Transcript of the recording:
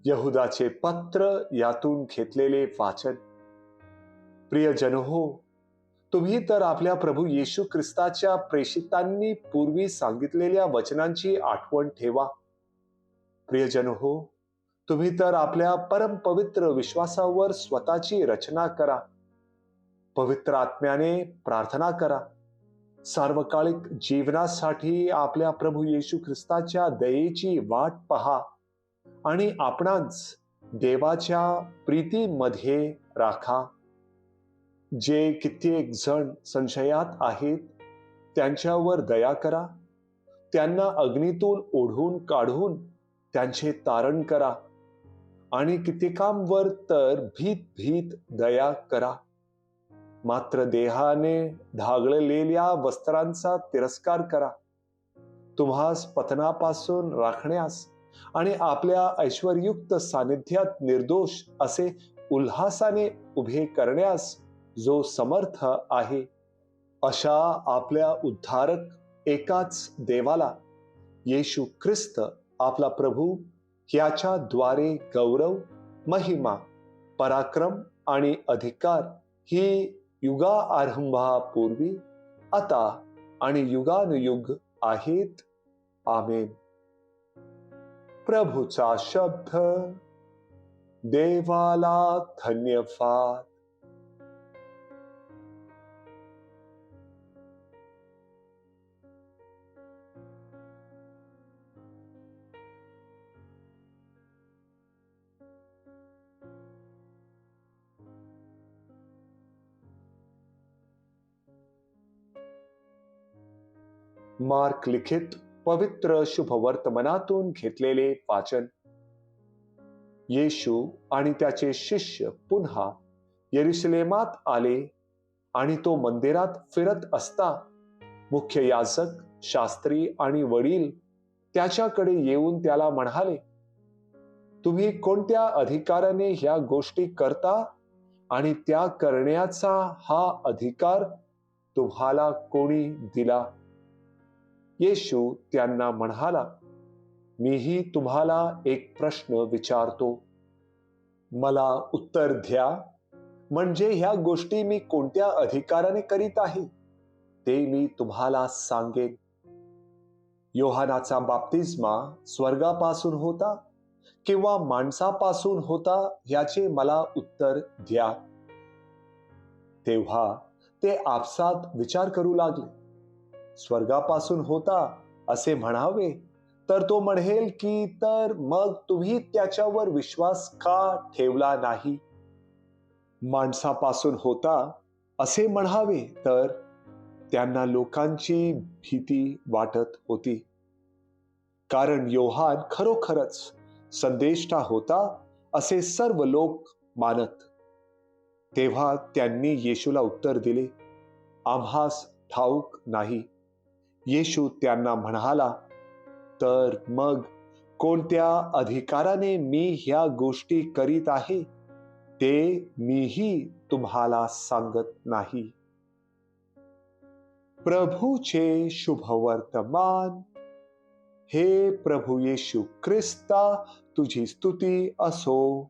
यहुदाचे पत्र यातून घेतलेले वाचन. प्रियजन हो, तुम्ही तर आपल्या प्रभू येशू ख्रिस्ताच्या प्रेषितांनी पूर्वी सांगितलेल्या वचनांची आठवण ठेवा. प्रियजन हो, तुम्ही तर आपल्या परमपवित्र विश्वासावर स्वतःची रचना करा. पवित्र आत्म्याने प्रार्थना करा. सार्वकालिक जीवनासाठी आपल्या प्रभू येशू ख्रिस्ताच्या दयेची वाट पहा आणि आपणास देवाच्या प्रीतीमध्ये राखा. जे कित्येक जण संशयात आहेत त्यांच्यावर दया करा. त्यांना अग्नीतून ओढून काढून त्यांचे तारण करा आणि कित्येकांवर तर भीत भीत दया करा. मात्र देहाने ढागळलेल्या वस्त्रांचा तिरस्कार करा. तुम्हास पतनापासून राखण्यास आणि आपल्या ऐश्वर्युक्त सानिध्यात निर्दोष असे उल्हासाने उभे करण्यास जो समर्थ आहे, अशा आपल्या उद्धारक एकाच देवाला, येशू ख्रिस्त आपला प्रभू, ह्याच्या द्वारे गौरव, महिमा, पराक्रम आणि अधिकार ही युगाआरंभापूर्वी, आता आणि युगानुयुग आहेत. आमेन. प्रभूचा शब्द. देवाला धन्यवाद. मार्क लिखित पवित्र शुभवर्तमानातून घेतलेले वाचन. येशू आणि त्याचे शिष्य पुन्हा यरुशलेमात आले आणि तो मंदिरात फिरत असता मुख्य याजक, शास्त्री आणि वडील त्याच्याकडे येऊन त्याला म्हणाले, तुम्ही कोणत्या अधिकाराने ह्या गोष्टी करता आणि त्या करण्याचा हा अधिकार तुम्हाला कोणी दिला? येशू त्यांना म्हणाला, मीही तुम्हाला एक प्रश्न विचारतो, मला उत्तर द्या. म्हणजे ह्या गोष्टी मी कोणत्या अधिकाराने करीत आहे ते मी तुम्हाला सांगेन. योहानाचा बाप्तिस्मा स्वर्गापासून होता किंवा माणसापासून होता ह्याचे मला उत्तर द्या. तेव्हा ते आपसात विचार करू लागले. स्वर्गापासून होता असे म्हणावे तर तो म्हणेल की तर मग तुम्ही त्याच्यावर विश्वास का ठेवला नाही? माणसापासून होता असे म्हणावे तर त्यांना लोकांची भीती वाटत होती, कारण योहान खरोखरच संदेष्टा होता असे सर्व लोक मानत. तेव्हा त्यांनी येशूला उत्तर दिले, आम्हास ठाऊक नाही. येशू त्यांना म्हणाला, तर मग कोणत्या अधिकाराने मी ह्या गोष्टी करीत आहे ते मीही तुम्हाला सांगत नाही. प्रभूचे शुभवर्तमान. हे प्रभू येशू ख्रिस्ता, तुझी स्तुती असो.